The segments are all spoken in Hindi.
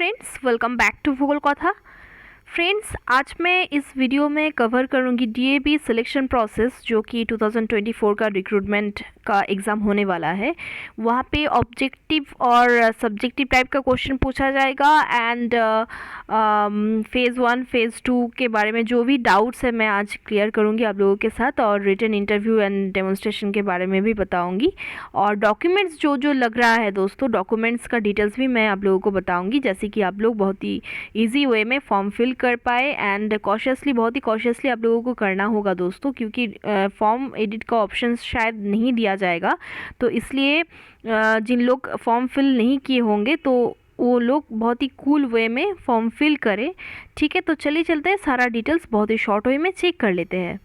फ्रेंड्स, वेलकम बैक टू भूगोल कथा। फ्रेंड्स, आज मैं इस वीडियो में कवर करूंगी डीएवी सिलेक्शन प्रोसेस, जो कि 2024 का रिक्रूटमेंट का एग्ज़ाम होने वाला है। वहाँ पे ऑब्जेक्टिव और सब्जेक्टिव टाइप का क्वेश्चन पूछा जाएगा एंड फेज़ 1 फेज़ 2 के बारे में जो भी डाउट्स है मैं आज क्लियर करूँगी आप लोगों के साथ, और रिटन इंटरव्यू एंड डेमोन्स्ट्रेशन के बारे में भी बताऊँगी। और डॉक्यूमेंट्स जो जो लग रहा है दोस्तों, डॉक्यूमेंट्स का डिटेल्स भी मैं आप लोगों को बताऊँगी, जैसे कि आप लोग बहुत ही ईजी वे में फॉर्म फिल कर पाए एंड बहुत ही कॉशियसली आप लोगों को करना होगा दोस्तों, क्योंकि फॉर्म एडिट का ऑप्शन शायद नहीं दिया जाएगा। तो इसलिए जिन लोग फॉर्म फिल नहीं किए होंगे तो वो लोग बहुत ही कूल वे में फॉर्म फिल करें। ठीक है, तो चलिए चलते हैं, सारा डिटेल्स बहुत ही शॉर्ट वे में चेक कर लेते हैं।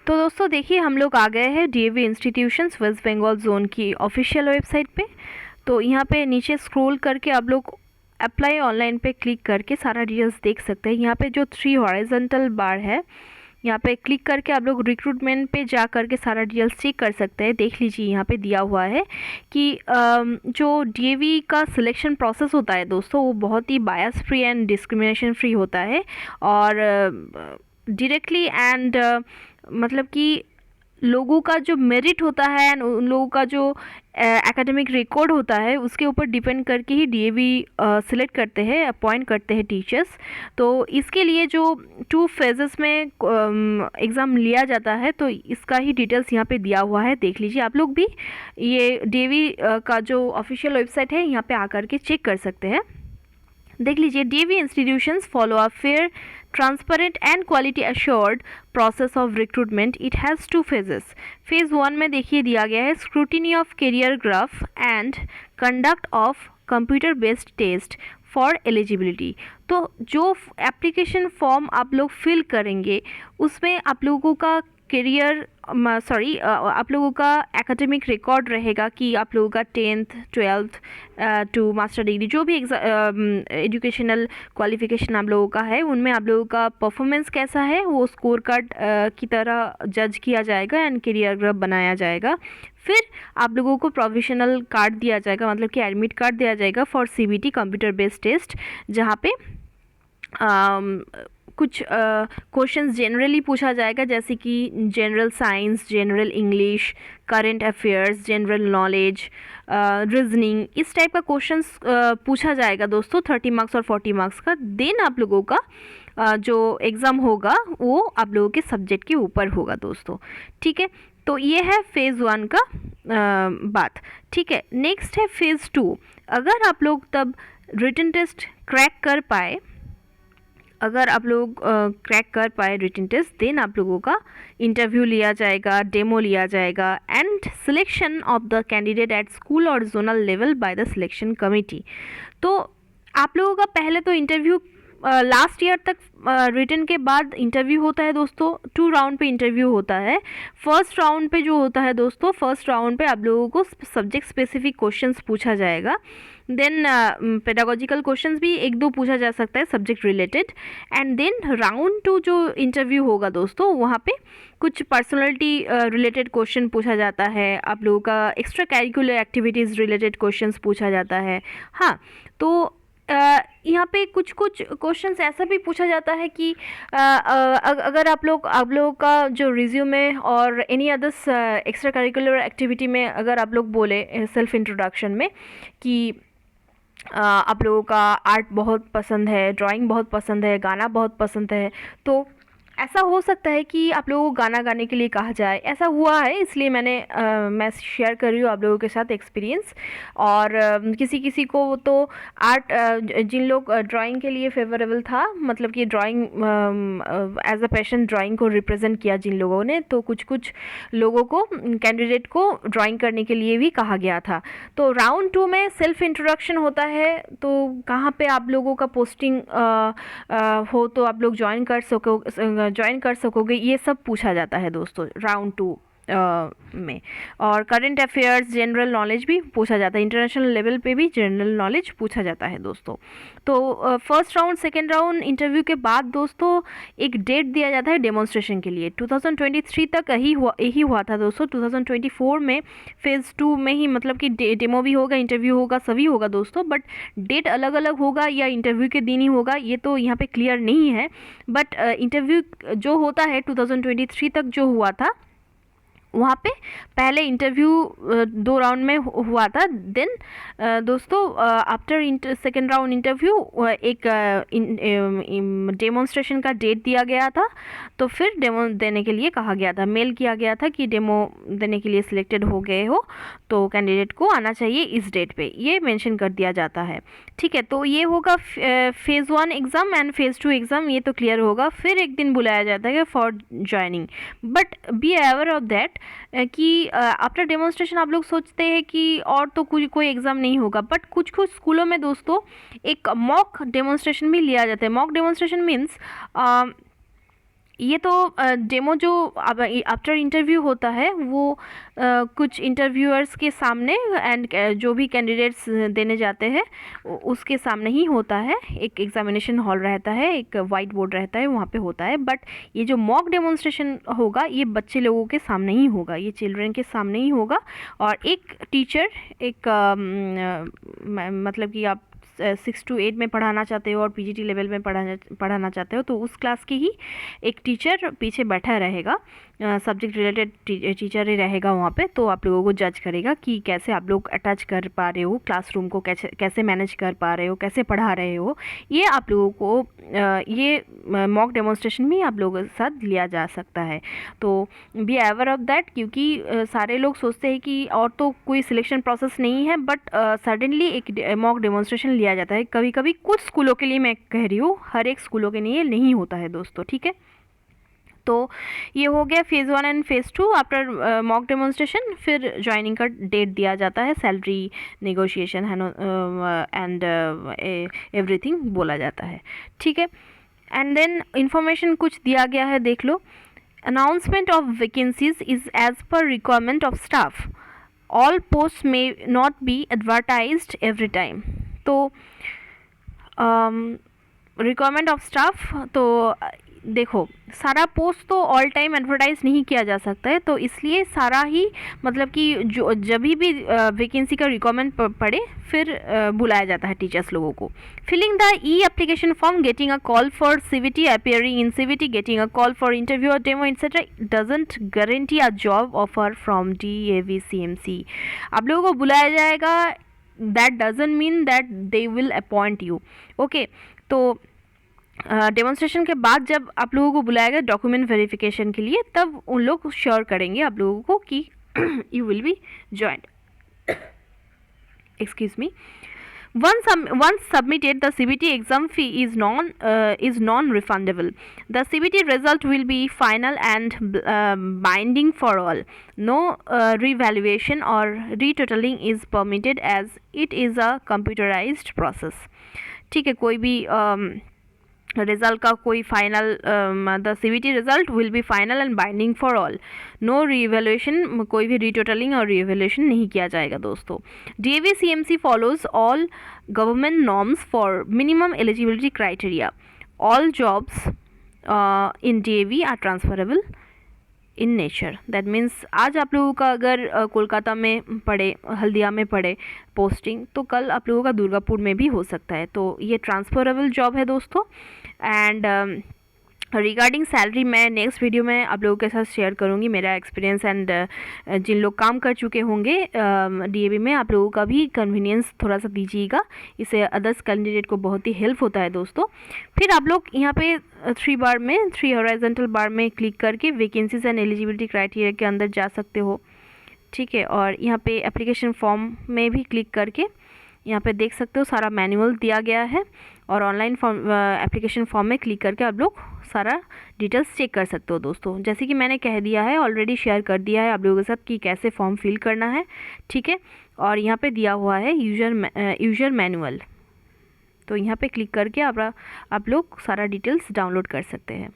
तो दोस्तों देखिए, हम लोग आ गए हैं DAV institutions West Bengal zone की ऑफिशियल वेबसाइट पे। तो यहाँ पे नीचे स्क्रॉल करके आप लोग अप्लाई ऑनलाइन पे क्लिक करके सारा डिटेल्स देख सकते हैं। यहाँ पे जो 3 हॉरिजॉन्टल बार है, यहाँ पे क्लिक करके आप लोग रिक्रूटमेंट पे जा करके सारा डिटेल्स चेक कर सकते हैं। देख लीजिए, यहाँ पे दिया हुआ है कि जो डीएवी का सिलेक्शन प्रोसेस होता है दोस्तों, वो बहुत ही bias free and discrimination free होता है, और डायरेक्टली एंड मतलब कि लोगों का जो मेरिट होता है एंड उन लोगों का जो एकेडमिक रिकॉर्ड होता है उसके ऊपर डिपेंड करके ही डीएवी सिलेक्ट करते हैं, अपॉइंट करते हैं टीचर्स। तो इसके लिए जो 2 फेजेस में एग्ज़ाम लिया जाता है, तो इसका ही डिटेल्स यहाँ पे दिया हुआ है। देख लीजिए आप लोग भी, ये डीएवी का जो ऑफिशियल वेबसाइट है यहाँ पे आकर के चेक कर सकते हैं। देख लीजिए, DAV institutions follow a fair, transparent and quality assured process of recruitment. It has 2 phases. Phase 1 में देखिए दिया गया है scrutiny of career graph and conduct of computer based test for eligibility. तो जो एप्लीकेशन फॉर्म आप लोग फिल करेंगे उसमें आप लोगों का आप लोगों का एकेडमिक रिकॉर्ड रहेगा कि आप लोगों का 10th 12th to master degree जो भी एजुकेशनल क्वालिफिकेशन आप लोगों का है, उनमें आप लोगों का परफॉर्मेंस कैसा है वो स्कोर कार्ड की तरह जज किया जाएगा एंड करियर ग्राफ बनाया जाएगा। फिर आप लोगों को प्रोविजनल कार्ड दिया जाएगा, मतलब कि एडमिट कार्ड दिया जाएगा for CBT computer based test, जहाँ पे कुछ क्वेश्चंस जनरली पूछा जाएगा, जैसे कि general science, general English, current affairs, general knowledge, reasoning, इस टाइप का क्वेश्चंस पूछा जाएगा दोस्तों, 30 मार्क्स और 40 मार्क्स का। देन आप लोगों का जो एग्ज़ाम होगा वो आप लोगों के सब्जेक्ट के ऊपर होगा दोस्तों। ठीक है, तो ये है फेज़ 1 का बात। ठीक है, नेक्स्ट है फेज़ 2। अगर आप लोग तब रिटन टेस्ट क्रैक कर पाए, अगर आप लोग क्रैक कर पाए रिटन टेस्ट, देन आप लोगों का इंटरव्यू लिया जाएगा, डेमो लिया जाएगा and selection of the candidate at school और zonal level by the selection committee. तो आप लोगों का पहले तो इंटरव्यू लास्ट ईयर तक रिटन के बाद इंटरव्यू होता है दोस्तों। 2 राउंड पे इंटरव्यू होता है। फर्स्ट राउंड पे जो होता है दोस्तों, फर्स्ट राउंड पे आप लोगों को सब्जेक्ट स्पेसिफिक क्वेश्चंस पूछा जाएगा। देन पेडागोजिकल क्वेश्चंस भी 1-2 पूछा जा सकता है subject related. And then round 2 जो इंटरव्यू होगा दोस्तों, वहाँ पे कुछ पर्सनैलिटी रिलेटेड क्वेश्चन पूछा जाता है, आप लोगों का extra curricular activities related questions पूछा जाता है। हाँ, तो यहाँ पे कुछ क्वेश्चंस ऐसा भी पूछा जाता है कि अगर आप लोगों का जो रिज्यूमे और any others extra curricular activity में अगर आप लोग बोले सेल्फ इंट्रोडक्शन में कि आप लोगों का आर्ट बहुत पसंद है, ड्राइंग बहुत पसंद है, गाना बहुत पसंद है, तो ऐसा हो सकता है कि आप लोगों को गाना गाने के लिए कहा जाए। ऐसा हुआ है, इसलिए मैं शेयर कर रही हूँ आप लोगों के साथ एक्सपीरियंस। और किसी को तो आर्ट, जिन लोग ड्राइंग के लिए फेवरेबल था, मतलब कि drawing as a passion drawing को रिप्रेजेंट किया जिन लोगों ने, तो कुछ लोगों को, कैंडिडेट को ड्राइंग करने के लिए भी कहा गया था। तो राउंड 2 में सेल्फ इंट्रोडक्शन होता है, तो कहाँ पे आप लोगों का पोस्टिंग हो तो आप लोग ज्वाइन कर सकोगे, ये सब पूछा जाता है दोस्तों राउंड 2 में। और करंट अफेयर्स, जनरल नॉलेज भी पूछा जाता है, इंटरनेशनल लेवल पे भी जनरल नॉलेज पूछा जाता है दोस्तों। तो first round, second round interview के बाद दोस्तों एक डेट दिया जाता है डेमोन्स्ट्रेशन के लिए। 2023 तक यही हुआ था दोस्तों। 2024 में फेज़ 2 में ही मतलब कि डेमो भी होगा, इंटरव्यू होगा, सभी होगा दोस्तों, बट डेट अलग अलग होगा या इंटरव्यू के दिन ही होगा ये तो यहाँ पे क्लियर नहीं है। बट इंटरव्यू जो होता है 2023 तक जो हुआ था, वहाँ पे पहले इंटरव्यू 2 राउंड में हुआ था। देन दोस्तों आफ्टर सेकेंड राउंड इंटरव्यू एक डेमोन्स्ट्रेशन का डेट दिया गया था। तो फिर डेमो देने के लिए कहा गया था, मेल किया गया था कि डेमो देने के लिए सिलेक्टेड हो गए हो तो कैंडिडेट को आना चाहिए इस डेट पे, ये मेंशन कर दिया जाता है। ठीक है, तो ये होगा phase 1 exam and phase 2 exam, ये तो क्लियर होगा। फिर एक दिन बुलाया जाता है for joining. But be aware of that कि आफ्टर डेमोन्स्ट्रेशन आप लोग सोचते हैं कि और तो कोई एग्ज़ाम नहीं होगा, बट कुछ कुछ स्कूलों में दोस्तों एक मॉक डेमोन्स्ट्रेशन भी लिया जाता है। मॉक डेमोन्स्ट्रेशन मीन्स ये तो डेमो जो आफ्टर इंटरव्यू होता है वो कुछ इंटरव्यूअर्स के सामने एंड जो भी कैंडिडेट्स देने जाते हैं उसके सामने ही होता है। एक एग्जामिनेशन हॉल रहता है, एक वाइट बोर्ड रहता है, वहाँ पे होता है। बट ये जो मॉक डेमोन्स्ट्रेशन होगा ये बच्चे लोगों के सामने ही होगा, ये चिल्ड्रन के सामने ही होगा। और एक टीचर, एक मतलब कि आप 6 to 8 में पढ़ाना चाहते हो और पीजीटी लेवल में पढ़ाना चाहते हो तो उस क्लास की ही एक टीचर पीछे बैठा रहेगा, सब्जेक्ट रिलेटेड टीचर ही रहेगा वहाँ पे। तो आप लोगों को जज करेगा कि कैसे आप लोग अटैच कर पा रहे हो क्लासरूम को, कैसे मैनेज कर पा रहे हो, कैसे पढ़ा रहे हो। ये आप लोगों को ये मॉक डेमोन्स्ट्रेशन भी आप लोगों के साथ लिया जा सकता है। तो बी अवेयर ऑफ दैट, क्योंकि सारे लोग सोचते हैं कि और तो कोई सिलेक्शन प्रोसेस नहीं है, बट सडनली एक मॉक डेमोन्स्ट्रेशन लिया जाता है। कभी कभी कुछ स्कूलों के लिए मैं कह रही हूँ, हर एक स्कूलों के लिए नहीं होता है दोस्तों। ठीक है, तो ये हो गया phase 1 and phase 2 after mock demonstration. फिर ज्वाइनिंग का डेट दिया जाता है, सैलरी नेगोशिएशन है एंड एवरीथिंग बोला जाता है। ठीक है, एंड देन इंफॉर्मेशन कुछ दिया गया है, देख लो। Announcement of vacancies is as per requirement of staff, all post may not be advertised every time. तो रिक्वायरमेंट ऑफ स्टाफ, तो देखो सारा पोस्ट तो ऑल टाइम एडवर्टाइज नहीं किया जा सकता है, तो इसलिए सारा ही मतलब कि जो जब भी वैकेंसी का रिक्वायरमेंट पड़े फिर बुलाया जाता है टीचर्स लोगों को। Filling the e application form, getting a call for CVT, appearing in CVT, getting a call for interview और demo etcetera doesn't guarantee a job offer from DAV CMC। आप लोगों को बुलाया जाएगा, that doesn't mean that they will appoint you. Okay, तो डेमोन्स्ट्रेशन के बाद जब आप लोगों को बुलाया गया डॉक्यूमेंट वेरिफिकेशन के लिए, तब उन लोग श्योर करेंगे आप लोगों को कि you will be joined. Excuse me. Once submitted, the CBT exam fee is non-refundable. The CBT result will be final and binding for all. No revaluation or retotaling is permitted as it is a computerized process. ठीक है, कोई भी रिजल्ट का कोई final, the CBT result will be final and binding for all. No revaluation, कोई भी रीटोटलिंग और रीवैल्यूएशन नहीं किया जाएगा दोस्तों। DAV CMC follows all government norms for minimum eligibility criteria. All jobs in DAV are transferable in nature. That means आज आप लोगों का अगर कोलकाता में पड़े, हल्दिया में पड़े पोस्टिंग, तो कल आप लोगों का दुर्गापुर में भी हो सकता है। तो ये ट्रांसफरेबल जॉब है दोस्तों। एंड रिगार्डिंग सैलरी मैं नेक्स्ट वीडियो में आप लोगों के साथ शेयर करूंगी मेरा एक्सपीरियंस एंड जिन लोग काम कर चुके होंगे DAV में, आप लोगों का भी कन्वीनियंस थोड़ा सा दीजिएगा, इससे अदर्स कैंडिडेट को बहुत ही हेल्प होता है दोस्तों। फिर आप लोग यहाँ पे 3 हॉरिजॉन्टल बार में क्लिक करके वैकेंसीज एंड एलिजिबिलिटी क्राइटेरिया के अंदर जा सकते हो। ठीक है, और यहाँ पे एप्लीकेशन फॉर्म में भी क्लिक करके यहाँ पे देख सकते हो सारा मैनुअल दिया गया है, और ऑनलाइन फॉर्म एप्लीकेशन फॉर्म में क्लिक करके आप लोग सारा डिटेल्स चेक कर सकते हो दोस्तों। जैसे कि मैंने कह दिया है, ऑलरेडी शेयर कर दिया है आप लोगों के साथ कि कैसे फॉर्म फिल करना है। ठीक है, और यहाँ पे दिया हुआ है यूजर मैनुअल, तो यहाँ पे क्लिक करके आप लोग सारा डिटेल्स डाउनलोड कर सकते हैं।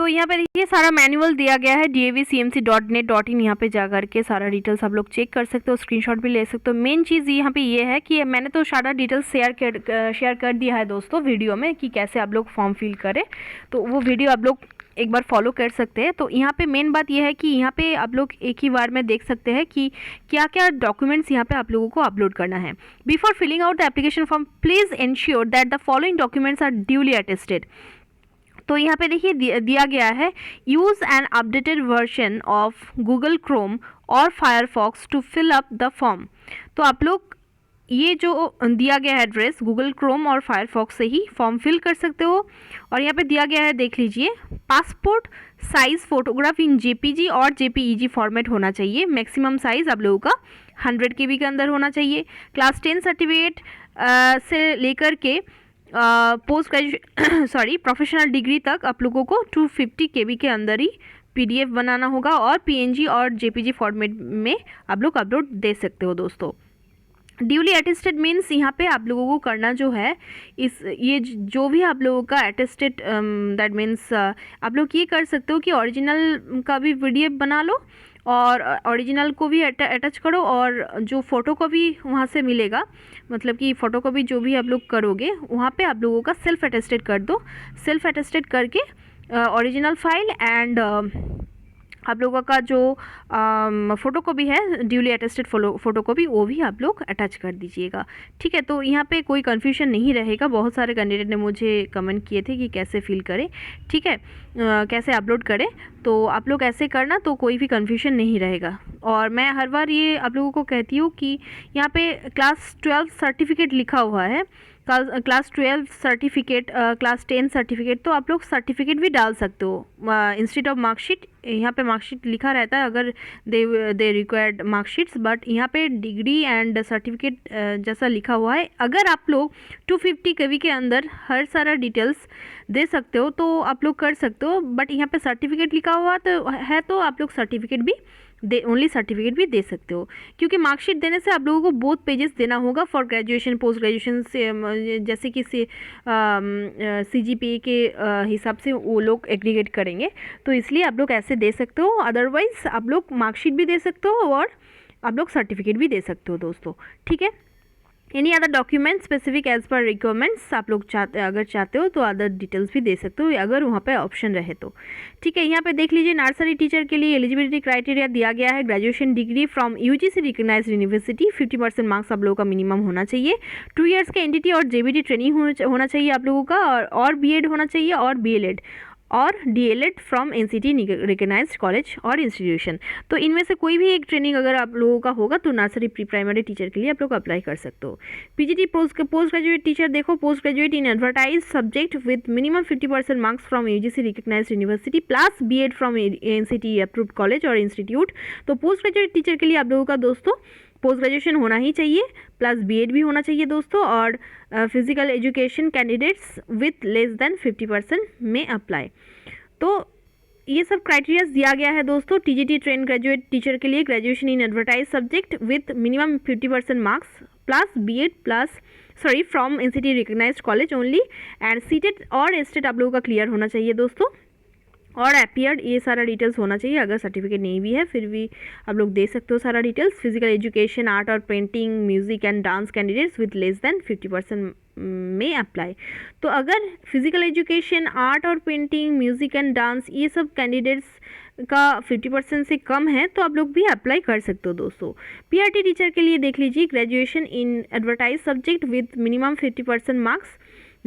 यहाँ पे देखिए सारा मैनुअल दिया गया है davcmc.net.in। यहाँ पे जा करके सारा डिटेल्स आप लोग चेक कर सकते हो, स्क्रीनशॉट भी ले सकते हो। मेन चीज़ यहाँ पे ये है कि मैंने तो सारा डिटेल्स शेयर कर दिया है दोस्तों वीडियो में कि कैसे आप लोग फॉर्म फिल करें, तो वो वीडियो आप लोग एक बार फॉलो कर सकते हैं। तो यहाँ पे मेन बात यह है कि यहाँ पे आप लोग एक ही बार में देख सकते हैं कि क्या क्या डॉक्यूमेंट्स यहाँ पे आप लोगों को अपलोड करना है। Before filling out the application form please ensure that the following documents are duly attested. तो यहाँ पे देखिए दिया गया है, use an updated version of Google Chrome और Firefox to fill up the form. तो आप लोग ये जो दिया गया है एड्रेस, गूगल क्रोम और फायरफॉक्स से ही फॉर्म फिल कर सकते हो। और यहाँ पे दिया गया है, देख लीजिए, पासपोर्ट साइज़ फ़ोटोग्राफ इन जेपीजी और जेपीईजी फॉर्मेट होना चाहिए। मैक्सिमम साइज़ आप लोगों का 100 KB के अंदर होना चाहिए। क्लास 10 सर्टिफिकेट से लेकर के पोस्ट ग्रेजुएट प्रोफेशनल डिग्री तक आप लोगों को 250 KB के अंदर ही PDF बनाना होगा और PNG और JPG फॉर्मेट में आप लोग अपलोड दे सकते हो दोस्तों। ड्यूली अटेस्टेड मीन्स यहाँ पे आप लोगों को करना जो है, ये जो भी आप लोगों का अटेस्टेड, दैट मीन्स आप लोग ये कर सकते हो कि ओरिजिनल का भी PDF बना लो और ओरिजिनल को भी अटैच करो, और जो फ़ोटोकॉपी वहाँ से मिलेगा, मतलब कि फ़ोटोकॉपी जो भी आप लोग करोगे वहाँ पे आप लोगों का सेल्फ अटेस्टेड कर दो। सेल्फ अटेस्टेड करके ओरिजिनल फाइल एंड आप लोगों का जो फ़ोटोकॉपी है, ड्यूली अटेस्टेड फ़ोटोकॉपी, वो भी आप लोग अटैच कर दीजिएगा। ठीक है, तो यहाँ पे कोई कन्फ्यूजन नहीं रहेगा। बहुत सारे कैंडिडेट ने मुझे कमेंट किए थे कि कैसे फिल करें, ठीक है, कैसे अपलोड करें, तो आप लोग ऐसे करना तो कोई भी कन्फ्यूजन नहीं रहेगा। और मैं हर बार ये आप लोगों को कहती हूँ कि यहाँ पे क्लास 12 सर्टिफिकेट लिखा हुआ है, क्लास 12 सर्टिफिकेट, क्लास 10 सर्टिफिकेट, तो आप लोग सर्टिफिकेट भी डाल सकते हो इंस्टेड ऑफ मार्कशीट। यहाँ पे मार्कशीट लिखा रहता है अगर दे रिक्वायर्ड मार्कशीट्स, बट यहाँ पे डिग्री एंड सर्टिफिकेट जैसा लिखा हुआ है। अगर आप लोग 250 KB के अंदर हर सारा डिटेल्स दे सकते हो तो आप लोग कर सकते हो, बट यहाँ पे सर्टिफिकेट लिखा हुआ तो आप लोग सर्टिफिकेट भी ओनली सर्टिफिकेट भी दे सकते हो, क्योंकि मार्कशीट देने से आप लोगों को बोथ पेजेस देना होगा फॉर ग्रेजुएशन पोस्ट ग्रेजुएशन से, जैसे कि CGPA के हिसाब से वो लोग एग्रीगेट करेंगे, तो इसलिए आप लोग ऐसे दे सकते हो। अदरवाइज़ आप लोग मार्कशीट भी दे सकते हो और आप लोग सर्टिफिकेट भी दे सकते हो दोस्तों। ठीक है, any other document specific as per requirements आप लोग अगर चाहते हो तो अदर डिटेल्स भी दे सकते हो, अगर वहाँ पे ऑप्शन रहे तो। ठीक है, यहाँ पे देख लीजिए, नर्सरी टीचर के लिए एलिजिबिलिटी क्राइटेरिया दिया गया है, graduation degree from UGC recognised university, 50% marks आप लोगों का मिनिमम होना चाहिए, 2 इयर्स का NTT और JBT ट्रेनिंग होना चाहिए आप लोगों का, और BEd होना चाहिए, और BLEd और DLEd from NCT recognised college और इंस्टीट्यूशन। तो इनमें से कोई भी एक ट्रेनिंग अगर आप लोगों का होगा तो नर्सरी प्री प्राइमरी टीचर के लिए आप लोग अप्लाई कर सकते हो। PGT पोस्ट ग्रेजुएट टीचर देखो, post graduate in advertised subject with minimum 50% marks from UGC recognised university plus BEd from NCT approved college और इंस्टीट्यूट। तो पोस्ट ग्रेजुएट टीचर के लिए आप लोगों का दोस्तों पोस्ट ग्रेजुएशन होना ही चाहिए, प्लस BEd भी होना चाहिए दोस्तों, और physical education candidates with less than 50% में अप्लाई। तो ये सब क्राइटेरियाज दिया गया है दोस्तों। TGT ट्रेन ग्रेजुएट टीचर के लिए graduation in advertised subject with minimum 50% marks plus BEd plus from NCT recognised college only, and CTET और एस्टेट आप लोगों का क्लियर होना चाहिए दोस्तों, और अपीयर्ड, ये सारा डिटेल्स होना चाहिए। अगर सर्टिफिकेट नहीं भी है फिर भी आप लोग दे सकते हो सारा डिटेल्स। फिजिकल एजुकेशन, आर्ट और painting, music and dance candidates with less than 50% में अप्लाई। तो अगर फिजिकल एजुकेशन, आर्ट और पेंटिंग, म्यूजिक एंड डांस, ये सब कैंडिडेट्स का 50% से कम है तो आप लोग भी अप्लाई कर सकते हो दोस्तों। PRT टीचर के लिए देख लीजिए, graduation in advertised subject with minimum 50% marks,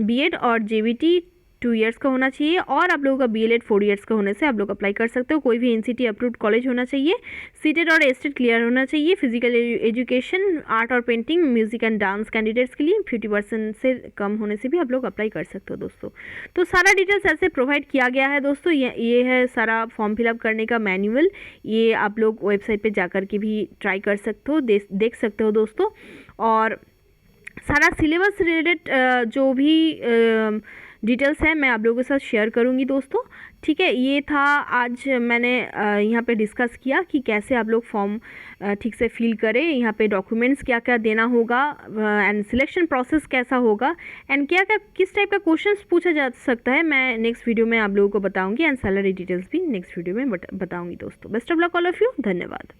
BEd और JBT 2 इयर्स का होना चाहिए, और आप लोगों का BLEd 4 इयर्स का होने से आप लोग अप्लाई कर सकते हो। कोई भी NCT अप्रूव्ड कॉलेज होना चाहिए, सीटेड और एस्टेट क्लियर होना चाहिए। फिजिकल एजुकेशन, आर्ट और painting, music and dance candidates के लिए 50% से कम होने से भी आप लोग अप्लाई कर सकते हो दोस्तों। तो सारा डिटेल्स ऐसे प्रोवाइड किया गया है दोस्तों। ये है सारा फॉर्म फिलअप करने का मैनुअल, ये आप लोग वेबसाइट पर जा कर के भी ट्राई कर सकते हो, देख सकते हो दोस्तों। और सारा सिलेबस रिलेटेड जो भी डिटेल्स है मैं आप लोगों के साथ शेयर करूंगी दोस्तों। ठीक है, ये था आज मैंने यहाँ पे डिस्कस किया कि कैसे आप लोग फॉर्म ठीक से फिल करें, यहाँ पे डॉक्यूमेंट्स क्या क्या देना होगा एंड सिलेक्शन प्रोसेस कैसा होगा एंड क्या क्या किस टाइप का क्वेश्चंस पूछा जा सकता है, मैं नेक्स्ट वीडियो में आप लोगों को बताऊंगी एंड सैलरी डिटेल्स भी नेक्स्ट वीडियो में बताऊंगी दोस्तों। Best of luck all of you, धन्यवाद।